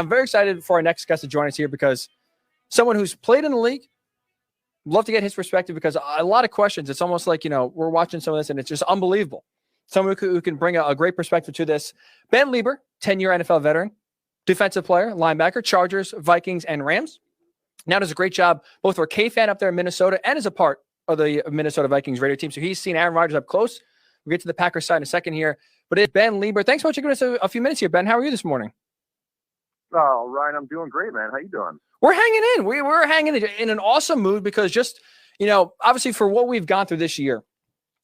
I'm very excited for our next guest to join us here because someone who's played in the league, love to get his perspective because a lot of questions. It's almost like, we're watching some of this and it's just unbelievable. Someone who can bring a great perspective to this. Ben Leber, 10-year NFL veteran, defensive player, linebacker, Chargers, Vikings, and Rams. Now does a great job both for K-Fan up there in Minnesota and as a part of the Minnesota Vikings radio team. So he's seen Aaron Rodgers up close. We'll get to the Packers side in a second here. But it's Ben Leber. Thanks so much for giving us a few minutes here, Ben. How are you this morning? Oh, Ryan, I'm doing great, man. How you doing? We're hanging in. We're hanging in an awesome mood because just, obviously for what we've gone through this year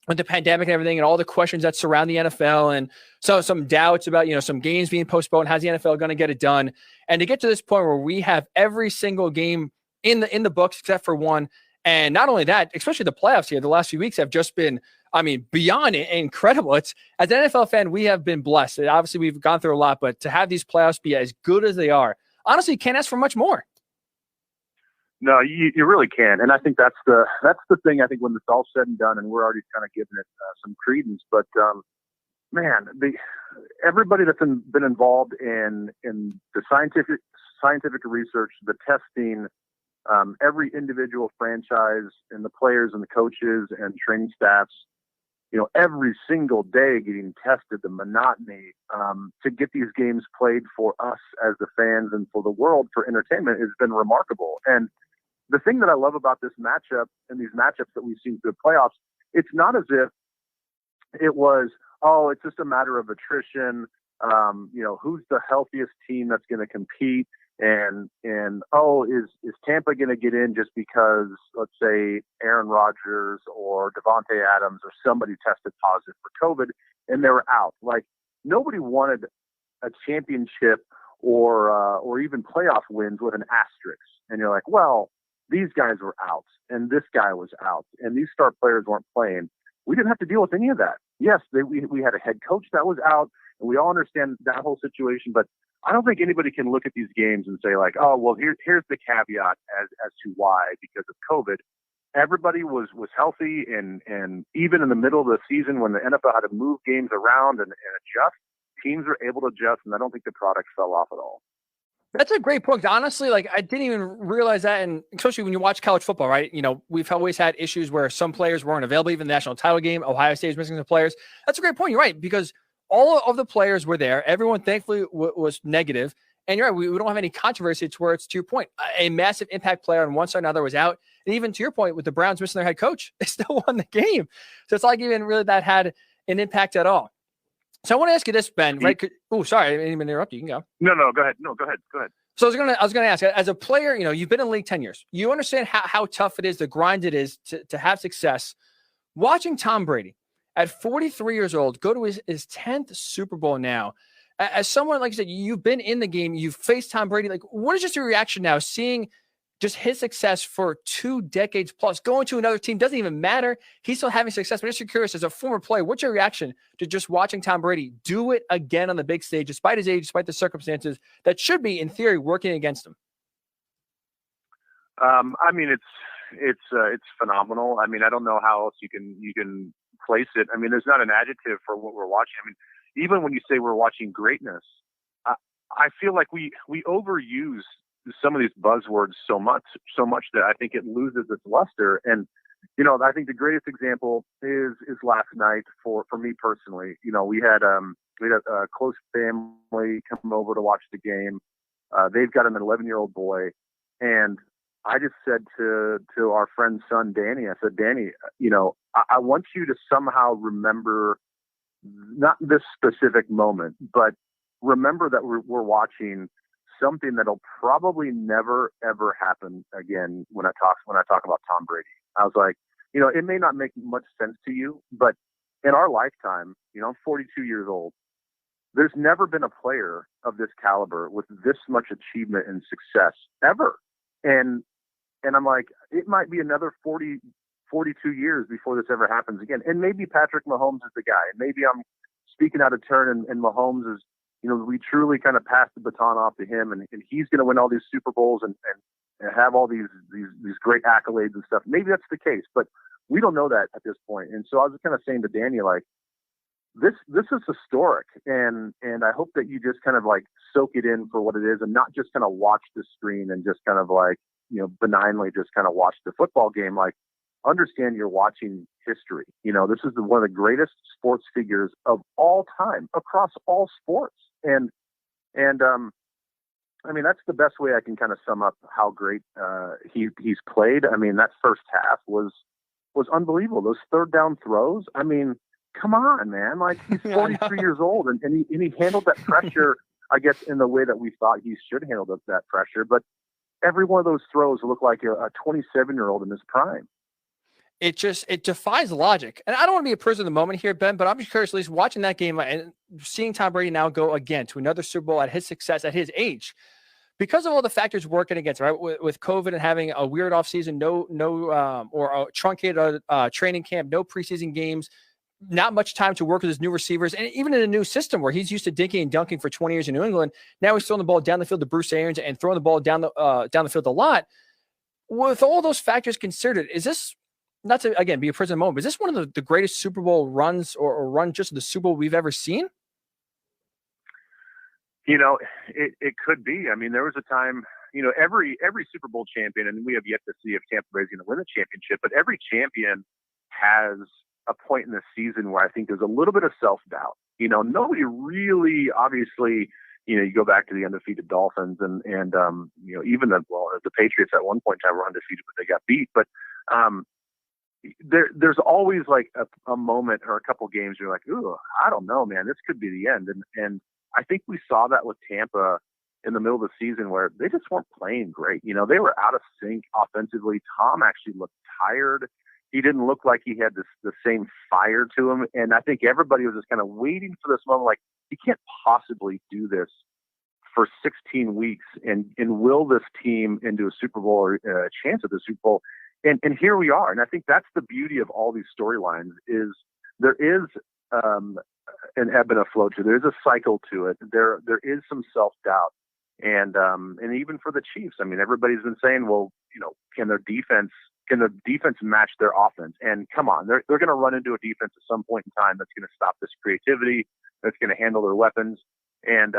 with the pandemic and everything and all the questions that surround the NFL and so some doubts about, some games being postponed. How's the NFL going to get it done? And to get to this point where we have every single game in the books except for one. And not only that, especially the playoffs here, the last few weeks have just been, beyond incredible. It's, as an NFL fan, we have been blessed. Obviously, we've gone through a lot, but to have these playoffs be as good as they are, honestly, you can't ask for much more. No, you really can. And I think that's the thing, I think, when it's all said and done, and we're already kind of giving it some credence. But, man, everybody that's been involved in the scientific research, the testing, every individual franchise and the players and the coaches and training staffs, every single day getting tested, the monotony to get these games played for us as the fans and for the world for entertainment has been remarkable. And the thing that I love about this matchup and these matchups that we've seen through the playoffs, it's not as if it was, it's just a matter of attrition. Who's the healthiest team that's going to compete? And is Tampa going to get in just because, let's say, Aaron Rodgers or Devontae Adams or somebody tested positive for COVID and they were out? Like, nobody wanted a championship or even playoff wins with an asterisk. And you're like, well, these guys were out and this guy was out and these star players weren't playing. We didn't have to deal with any of that. Yes, we had a head coach that was out and we all understand that whole situation, but I don't think anybody can look at these games and say like, oh, well, here's the caveat as to why, because of COVID. Everybody was healthy, and even in the middle of the season when the NFL had to move games around and adjust, teams were able to adjust, and I don't think the product fell off at all. That's a great point. Honestly, I didn't even realize that, and especially when you watch college football, right? We've always had issues where some players weren't available, even the national title game. Ohio State is missing some players. That's a great point. You're right, because all of the players were there. Everyone, thankfully, was negative. And you're right, we don't have any controversy to where it's, to your point, a massive impact player on one side or another was out. And even to your point, with the Browns missing their head coach, they still won the game. So it's like even really that had an impact at all. So I want to ask you this, Ben, right? Sorry, I didn't even interrupt you. You can go. No, go ahead. No, go ahead. So I was gonna ask, as a player, you've been in the league 10 years. You understand how tough it is, the grind it is to have success. Watching Tom Brady at 43 years old, go to his 10th Super Bowl now. As someone, like you said, you've been in the game, you've faced Tom Brady. Like, what is just your reaction now, seeing just his success for 2 decades plus, going to another team, doesn't even matter. He's still having success. But just curious, as a former player, what's your reaction to just watching Tom Brady do it again on the big stage, despite his age, despite the circumstances that should be, in theory, working against him? It's phenomenal. I don't know how else you can place it. There's not an adjective for what we're watching. Even when you say we're watching greatness, I feel like we overuse some of these buzzwords so much that I think it loses its luster. And I think the greatest example is last night for me personally. We had a close family come over to watch the game. They've got an 11-year-old boy, and I just said to our friend's son, Danny, I said, Danny, I want you to somehow remember not this specific moment, but remember that we're watching something that'll probably never, ever happen again when I talk about Tom Brady. I was like, it may not make much sense to you, but in our lifetime, I'm 42 years old. There's never been a player of this caliber with this much achievement and success ever. And I'm like, it might be another 42 years before this ever happens again. And maybe Patrick Mahomes is the guy. And maybe I'm speaking out of turn and Mahomes is, we truly kind of pass the baton off to him and he's going to win all these Super Bowls and have all these great accolades and stuff. Maybe that's the case, but we don't know that at this point. And so I was kind of saying to Danny, like, this is historic, and I hope that you just kind of like soak it in for what it is, and not just kind of watch the screen and just kind of like, you know, benignly just kind of watch the football game. Like, understand you're watching history. You know, this is one of the greatest sports figures of all time across all sports, and I mean, that's the best way I can kind of sum up how great he's played. I mean, that first half was unbelievable. Those third down throws. I mean, come on, man. Like, he's 43 years old, and he handled that pressure, I guess, in the way that we thought he should handle that pressure. But every one of those throws looked like a 27-year-old in his prime. It defies logic. And I don't want to be a prisoner of the moment here, Ben, but I'm just curious, at least watching that game and seeing Tom Brady now go again to another Super Bowl at his success at his age, because of all the factors working against, right? With COVID and having a weird offseason, or a truncated training camp, no preseason games, not much time to work with his new receivers, and even in a new system where he's used to dinking and dunking for 20 years in New England. Now he's throwing the ball down the field to Bruce Arians and throwing the ball down the field a lot. With all those factors considered, is this, not to, again, be a prisoner of the moment, but is this one of the greatest Super Bowl runs or run just of the Super Bowl we've ever seen? You know, it could be. I mean, there was a time, you know, every Super Bowl champion, and we have yet to see if Tampa Bay is going to win the championship, but every champion has a point in the season where I think there's a little bit of self-doubt. You know, nobody really, obviously, you know, you go back to the undefeated Dolphins and you know, even the Patriots at one point in time were undefeated, but they got beat. But there's always like a moment or a couple games where you're like, ooh, I don't know, man, this could be the end. And I think we saw that with Tampa in the middle of the season where they just weren't playing great. You know, they were out of sync offensively. Tom actually looked tired. He didn't look like he had the same fire to him. And I think everybody was just kind of waiting for this moment. Like, he can't possibly do this for 16 weeks and will this team into a Super Bowl or a chance at the Super Bowl. And here we are. And I think that's the beauty of all these storylines is there is an ebb and a flow to it. There's a cycle to it. There is some self-doubt. And even for the Chiefs, I mean, everybody's been saying, well, you know, can the defense match their offense? And come on, they're going to run into a defense at some point in time that's going to stop this creativity, that's going to handle their weapons. And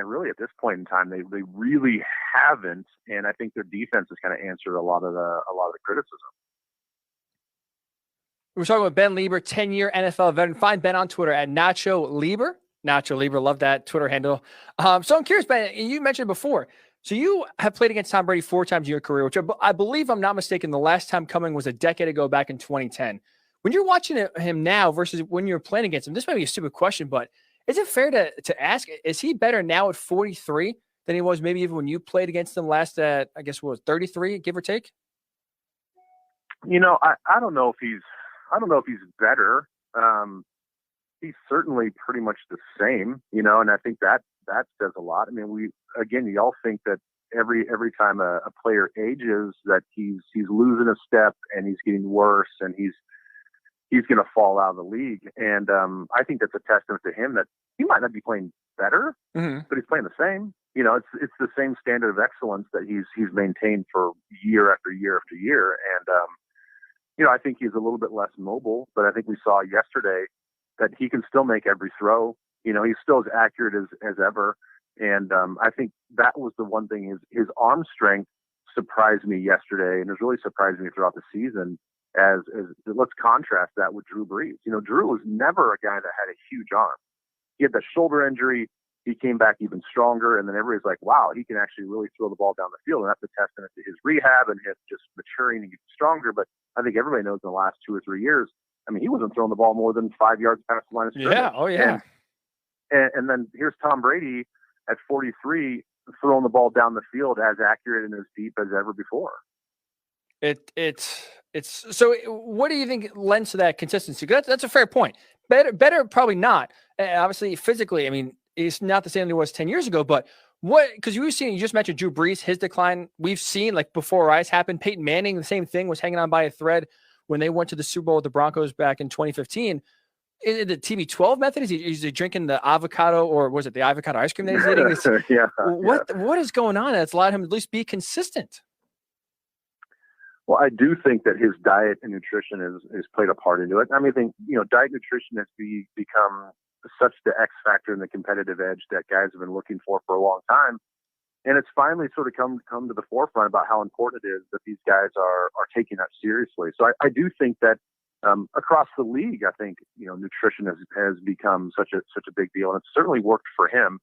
really at this point in time, they really haven't. And I think their defense has kind of answered a lot of the criticism. We're talking with Ben Leber, 10-year NFL veteran. Find Ben on Twitter at Nacho Leber. Nacho Leber, love that Twitter handle. So I'm curious, Ben, you mentioned before. So you have played against Tom Brady 4 times in your career, which I believe, I'm not mistaken, the last time coming was a decade ago back in 2010. When you're watching him now versus when you're playing against him, this might be a stupid question, but is it fair to ask, is he better now at 43 than he was maybe even when you played against him last at, I guess, what was 33, give or take? You know, I don't know if he's better. He's certainly pretty much the same, you know, and I think that says a lot. I mean, you all think that every time a player ages that he's losing a step and he's getting worse and he's going to fall out of the league. And I think that's a testament to him that he might not be playing better, but he's playing the same. You know, it's the same standard of excellence that he's maintained for year after year after year. And you know, I think he's a little bit less mobile, but I think we saw yesterday that he can still make every throw. You know, he's still as accurate as ever. And I think that was the one thing, his arm strength surprised me yesterday, and has really surprised me throughout the season. As let's contrast that with Drew Brees. You know, Drew was never a guy that had a huge arm. He had that shoulder injury. He came back even stronger, and then everybody's like, wow, he can actually really throw the ball down the field. And that's a testament to his rehab and his just maturing and getting stronger. But I think everybody knows in the last 2 or 3 years, I mean, he wasn't throwing the ball more than 5 yards past the line of scrimmage. Yeah, oh yeah. And then here's Tom Brady at 43 throwing the ball down the field as accurate and as deep as ever before. It's so. What do you think lends to that consistency? That's a fair point. Better, probably not. Obviously, physically, I mean, he's not the same as he was 10 years ago. But what? Because you just mentioned Drew Brees, his decline. We've seen like before our eyes happen. Peyton Manning, the same thing, was hanging on by a thread when they went to the Super Bowl with the Broncos back in 2015. Is it the TB12 method? Is he drinking the avocado, or was it the avocado ice cream that he's eating? What is going on that's allowed him to at least be consistent? Well, I do think that his diet and nutrition is played a part into it. I mean, I think, diet and nutrition has become such the X factor and the competitive edge that guys have been looking for a long time. And it's finally sort of come to the forefront about how important it is that these guys are taking that seriously. So I do think that across the league, I think, nutrition has become such a big deal, and it's certainly worked for him.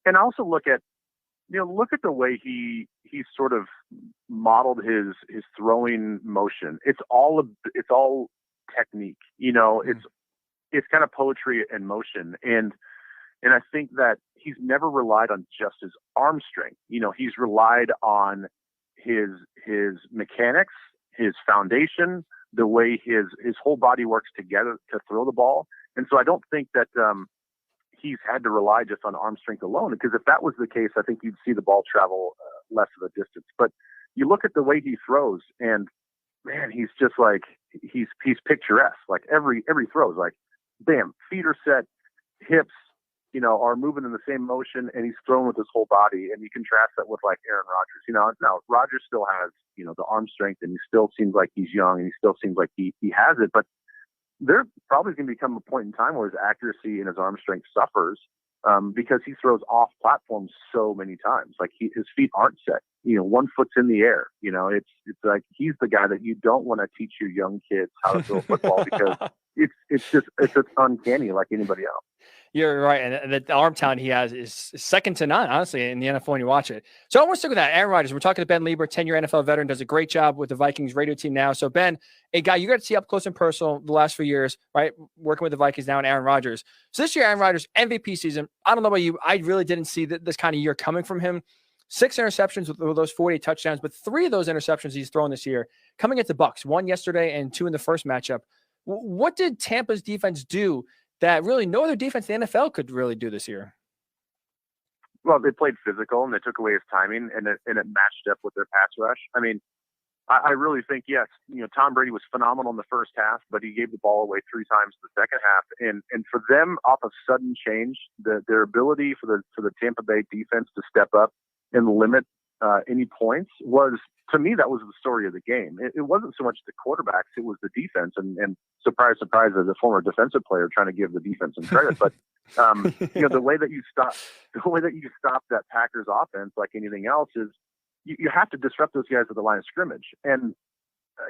And I also look at the way he sort of modeled his throwing motion. It's all technique. It's kind of poetry in motion. And I think that he's never relied on just his arm strength. He's relied on his mechanics, his foundation, the way his whole body works together to throw the ball. And so I don't think that he's had to rely just on arm strength alone, because if that was the case, I think you'd see the ball travel less of a distance. But you look at the way he throws, and man, he's just like, he's picturesque. Like every throw is like, bam, feet are set, hips, are moving in the same motion, and he's throwing with his whole body. And you contrast that with like Aaron Rodgers. Now Rodgers still has, the arm strength, and he still seems like he's young, and he still seems like he has it. But there probably going to become a point in time where his accuracy and his arm strength suffers because he throws off platforms so many times. Like his feet aren't set. One foot's in the air. It's like he's the guy that you don't want to teach your young kids how to throw football because it's just uncanny like anybody else. You're right. And the arm talent he has is second to none, honestly, in the NFL when you watch it. So I want to stick with that. Aaron Rodgers, we're talking to Ben Leber, 10-year NFL veteran, does a great job with the Vikings radio team now. So Ben, a guy you got to see up close and personal the last few years, right? Working with the Vikings now and Aaron Rodgers. So this year, Aaron Rodgers, MVP season. I don't know about you. I really didn't see this kind of year coming from him. 6 interceptions with those 48 touchdowns, but 3 of those interceptions he's thrown this year coming at the Bucs, 1 yesterday and 2 in the first matchup. What did Tampa's defense do that really no other defense in the NFL could really do this year? Well, they played physical, and they took away his timing, and it matched up with their pass rush. I mean, I really think, yes, Tom Brady was phenomenal in the first half, but he gave the ball away 3 times in the second half. And for them, off of sudden change, their ability for the Tampa Bay defense to step up and limit any points was, to me, that was the story of the game. It wasn't so much the quarterbacks, it was the defense. And surprise, surprise, as a former defensive player, trying to give the defense some credit. But the way that you stop that Packers offense, like anything else, is you have to disrupt those guys at the line of scrimmage. And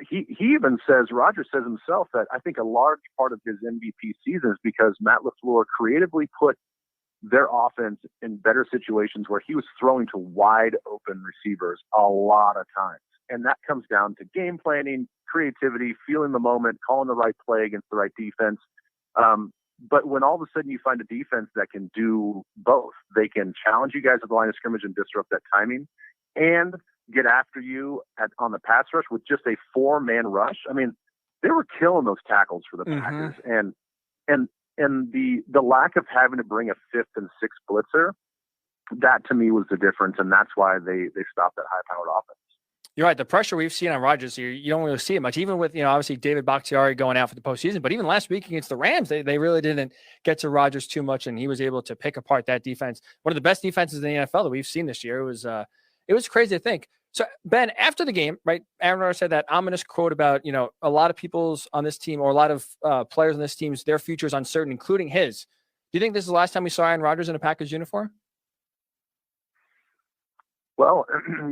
he even says, Rodgers says himself, that I think a large part of his MVP season is because Matt LaFleur creatively put their offense in better situations where he was throwing to wide open receivers a lot of times. And that comes down to game planning, creativity, feeling the moment, calling the right play against the right defense. But when all of a sudden you find a defense that can do both, they can challenge you guys at the line of scrimmage and disrupt that timing and get after you on the pass rush with just a 4-man rush. I mean, they were killing those tackles for the Packers. And the lack of having to bring a 5th and 6th blitzer, that to me was the difference, and that's why they stopped that high-powered offense. You're right. The pressure we've seen on Rodgers here, you don't really see it much, even with, obviously David Bakhtiari going out for the postseason. But even last week against the Rams, they really didn't get to Rodgers too much, and he was able to pick apart that defense. One of the best defenses in the NFL that we've seen this year. It was crazy to think. So, Ben, after the game, right, Aaron Rodgers said that ominous quote about, a lot of people's on this team, or a lot of players on this team, their future is uncertain, including his. Do you think this is the last time we saw Aaron Rodgers in a Packers uniform? Well,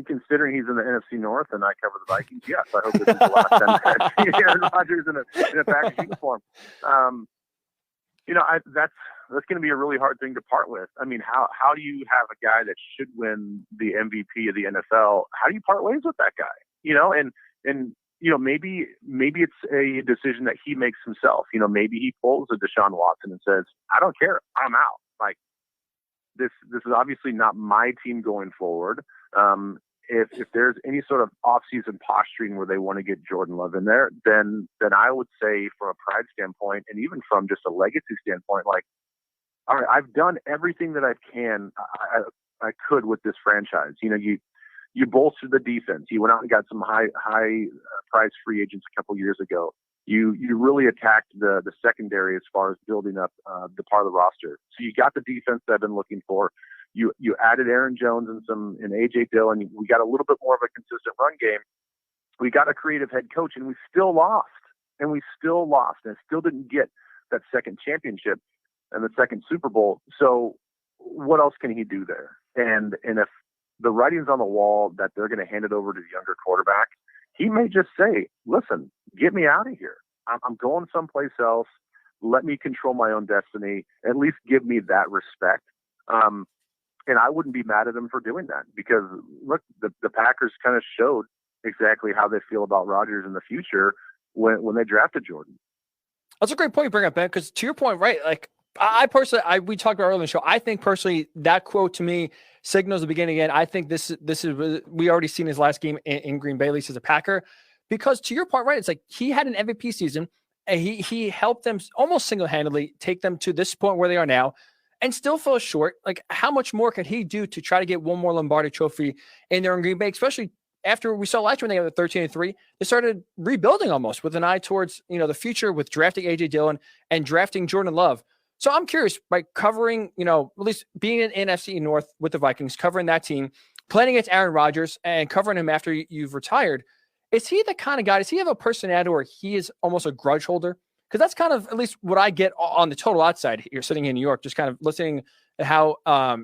considering he's in the NFC North and I cover the Vikings, yes, I hope this is the last time I see Aaron Rodgers in a Packers uniform. That's going to be a really hard thing to part with. I mean, how do you have a guy that should win the MVP of the NFL? How do you part ways with that guy? Maybe it's a decision that he makes himself. Maybe he pulls a Deshaun Watson and says, I don't care, I'm out. Like, this is obviously not my team going forward. If there's any sort of off-season posturing where they want to get Jordan Love in there, then I would say, from a pride standpoint and even from just a legacy standpoint, like, all right, I've done everything that I could with this franchise. You bolstered the defense. You went out and got some high price free agents a couple years ago. You really attacked the secondary as far as building up the part of the roster. So you got the defense that I've been looking for. You added Aaron Jones and AJ Dillon. We got a little bit more of a consistent run game. We got a creative head coach, and we still lost. And still didn't get that second championship and the second Super Bowl. So what else can he do there? And if the writing's on the wall that they're going to hand it over to the younger quarterback, he may just say, listen, get me out of here. I'm going someplace else. Let me control my own destiny. At least give me that respect. And I wouldn't be mad at him for doing that, because look, the Packers kind of showed exactly how they feel about Rodgers in the future when they drafted Jordan. That's a great point you bring up, Ben, because to your point, right? Like, I personally, we talked about earlier in the show. I think personally that quote to me signals the beginning. And I think this is we already seen his last game in Green Bay, at least as a Packer, because to your point, right? It's like he had an MVP season, and he helped them almost single-handedly take them to this point where they are now, and still fell short. Like, how much more could he do to try to get one more Lombardi Trophy in there in Green Bay, especially after we saw last year when they got the 13-3, they started rebuilding almost with an eye towards, the future, with drafting AJ Dillon and drafting Jordan Love. So I'm curious, by covering, at least being in NFC North with the Vikings, covering that team, playing against Aaron Rodgers and covering him after you've retired, is he the kind of guy, does he have a personality where he is almost a grudge holder? Because that's kind of at least what I get on the total outside here, sitting in New York, just kind of listening to how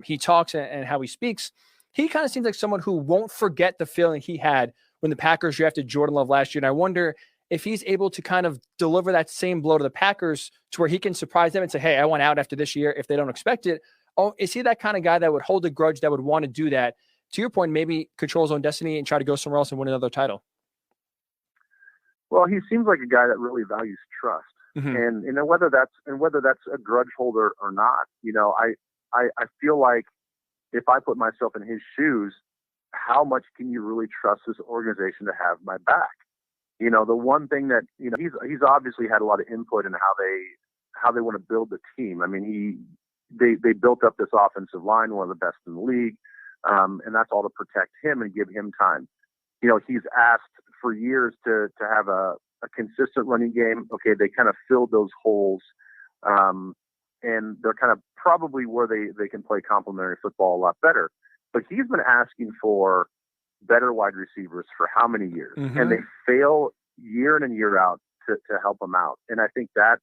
he talks and how he speaks. He kind of seems like someone who won't forget the feeling he had when the Packers drafted Jordan Love last year. And I wonder if he's able to kind of deliver that same blow to the Packers to where he can surprise them and say, hey, I want out after this year if they don't expect it. Oh, is he that kind of guy that would hold a grudge, that would want to do that? To your point, maybe control his own destiny and try to go somewhere else and win another title. Well, he seems like a guy that really values trust. And whether that's a grudge holder or not, I feel like if I put myself in his shoes, how much can you really trust this organization to have my back? The one thing that, he's obviously had a lot of input in how they want to build the team. I mean, they built up this offensive line, one of the best in the league. And that's all to protect him and give him time. He's asked for years to have a consistent running game. Okay, they kind of filled those holes. And they're kind of probably where they can play complementary football a lot better. But he's been asking for better wide receivers for how many years? And they fail year in and year out to help him out. And I think that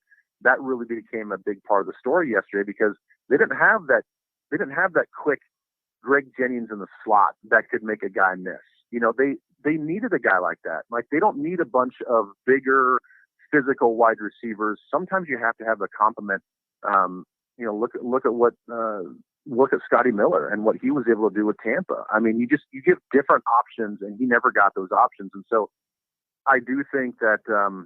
really became a big part of the story yesterday, because they didn't have that quick Greg Jennings in the slot that could make a guy miss. They needed a guy like that. Like, they don't need a bunch of bigger physical wide receivers. Sometimes you have to have the complement. Look at Scotty Miller and what he was able to do with Tampa. I mean, you give different options, and he never got those options. And so I do think that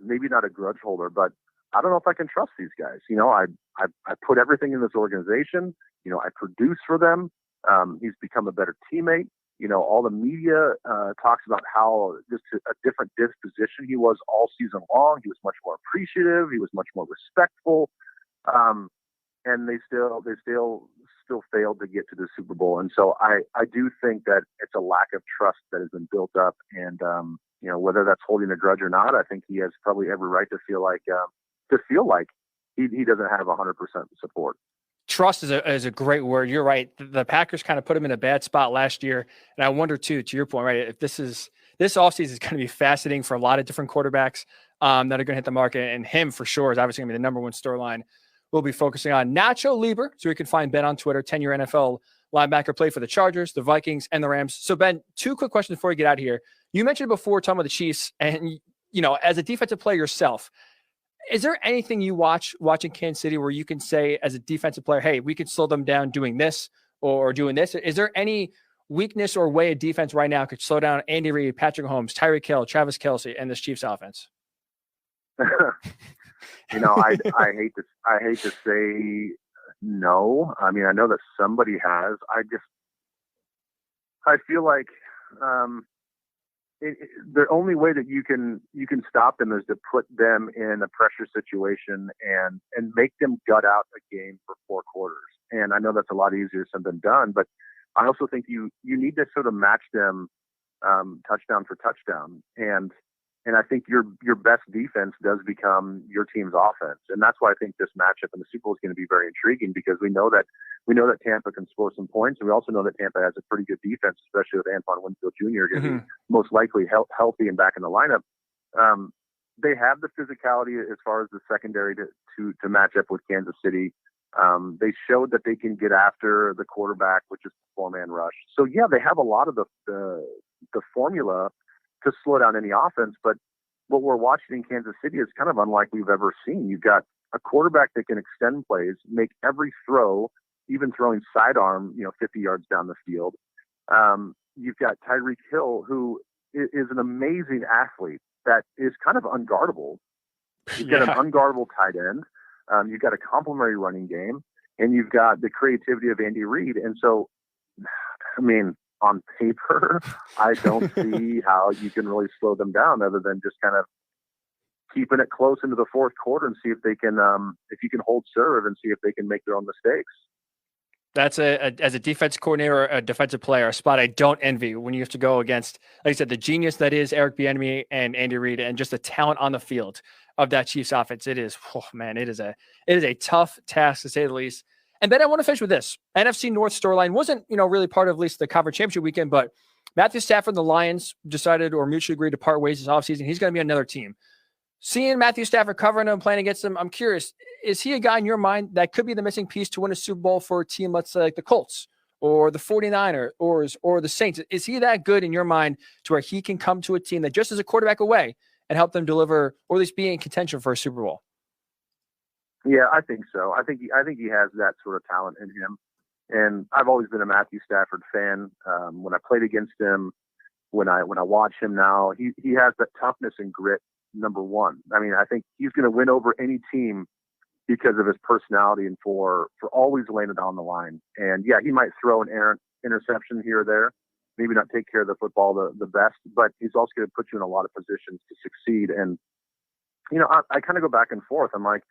maybe not a grudge holder, but I don't know if I can trust these guys. I put everything in this organization. I produce for them. He's become a better teammate. All the media talks about how just a different disposition he was all season long. He was much more appreciative. He was much more respectful. And they still failed to get to the Super Bowl. And so I do think that it's a lack of trust that has been built up. And, whether that's holding a grudge or not, I think he has probably every right to feel like he doesn't have 100% support. Trust is a great word. You're right. The Packers kind of put him in a bad spot last year. And I wonder too, to your point, right, if this offseason is going to be fascinating for a lot of different quarterbacks that are going to hit the market. And him for sure is obviously going to be the number one storyline we'll be focusing on. Nacho Leber, so you can find Ben on Twitter, 10-year NFL linebacker, played for the Chargers, the Vikings, and the Rams. So Ben, two quick questions before we get out of here. You mentioned before talking about the Chiefs, and as a defensive player yourself, is there anything you watching Kansas City where you can say as a defensive player, hey, we could slow them down doing this or doing this? Is there any weakness or way a defense right now could slow down Andy Reid, Patrick Mahomes, Tyreek Hill, Travis Kelce, and this Chiefs offense? I hate to say no. I mean, I know that somebody has. I feel like the only way that you can stop them is to put them in a pressure situation and make them gut out a game for 4 quarters. And I know that's a lot easier said than done, but I also think you need to sort of match them touchdown for touchdown. And I think your best defense does become your team's offense. And that's why I think this matchup in the Super Bowl is going to be very intriguing, because we know that Tampa can score some points. And we also know that Tampa has a pretty good defense, especially with Antoine Winfield Jr. going to be most likely healthy and back in the lineup. They have the physicality as far as the secondary to match up with Kansas City. They showed that they can get after the quarterback, which is the 4-man rush. So yeah, they have a lot of the formula to slow down any offense. But what we're watching in Kansas City is kind of unlike we've ever seen. You've got a quarterback that can extend plays, make every throw, even throwing sidearm, 50 yards down the field. You've got Tyreek Hill, who is an amazing athlete that is kind of unguardable. You've got an unguardable tight end. You've got a complementary running game, and you've got the creativity of Andy Reid. And so, I mean, on paper, I don't see how you can really slow them down other than just kind of keeping it close into the fourth quarter and see if they can, if you can hold serve and see if they can make their own mistakes. That's as a defense coordinator, or a defensive player, a spot I don't envy when you have to go against, like I said, the genius that is Eric Bieniemy and Andy Reid, and just the talent on the field of that Chiefs offense. It is, it is a tough task to say the least. And then I want to finish with this. NFC North storyline wasn't, really part of at least the conference championship weekend, but Matthew Stafford and the Lions decided or mutually agreed to part ways this offseason. He's going to be on another team. Seeing Matthew Stafford covering him, playing against him, I'm curious, is he a guy in your mind that could be the missing piece to win a Super Bowl for a team, let's say like the Colts or the 49ers or the Saints? Is he that good in your mind to where he can come to a team that just is a quarterback away and help them deliver, or at least be in contention for a Super Bowl? Yeah, I think so. I think he has that sort of talent in him. And I've always been a Matthew Stafford fan. When I played against him, when I watch him now, he has that toughness and grit. Number one. I mean, I think he's going to win over any team because of his personality and for always laying it on the line. And yeah, he might throw an errant interception here or there, maybe not take care of the football the best, but he's also going to put you in a lot of positions to succeed. And, I kind of go back and forth. I'm like,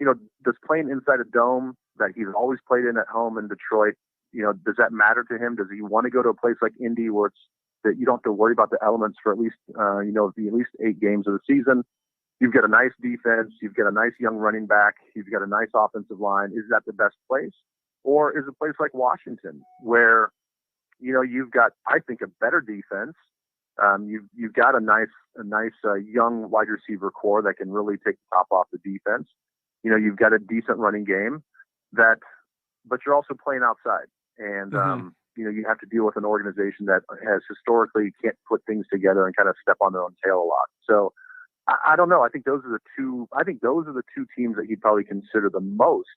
does playing inside a dome that he's always played in at home in Detroit, does that matter to him? Does he want to go to a place like Indy where it's that you don't have to worry about the elements for at least, at least 8 games of the season? You've got a nice defense. You've got a nice young running back. You've got a nice offensive line. Is that the best place? Or is a place like Washington where, you've got, I think, a better defense. You've got a nice young wide receiver core that can really take the top off the defense. You've got a decent running game but you're also playing outside. And, you have to deal with an organization that has historically can't put things together and kind of step on their own tail a lot. So I don't know. I think those are the two teams that you'd probably consider the most,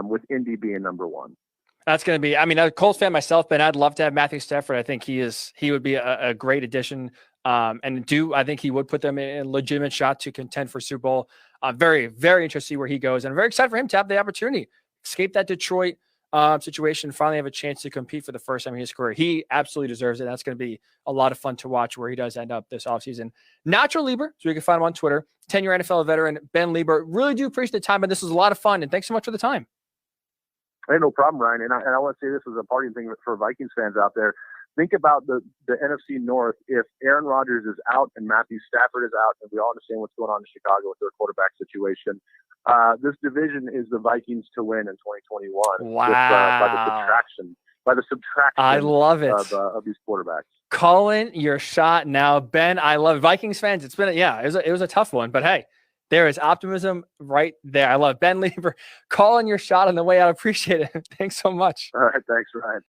with Indy being number one. That's going to be, a Colts fan myself, but I'd love to have Matthew Stafford. I think he would be a great addition. I think he would put them in a legitimate shot to contend for Super Bowl. Very, very interested to see where he goes. And I'm very excited for him to have the opportunity, escape that Detroit situation, finally have a chance to compete for the first time in his career. He absolutely deserves it. That's going to be a lot of fun to watch where he does end up this offseason. Nacho Leber, so you can find him on Twitter, 10-year NFL veteran, Ben Leber. Really do appreciate the time, but this was a lot of fun, and thanks so much for the time. Hey, no problem, Ryan. And I want to say this was a parting thing for Vikings fans out there. Think about the NFC North. If Aaron Rodgers is out and Matthew Stafford is out, and we all understand what's going on in Chicago with their quarterback situation, this division is the Vikings to win in 2021. Wow. By the subtraction. I love it. Of these quarterbacks. Calling your shot now, Ben. I love it. Vikings fans. It was a tough one, but hey, there is optimism right there. I love Ben Leber calling your shot on the way out. I appreciate it. Thanks so much. All right. Thanks, Ryan.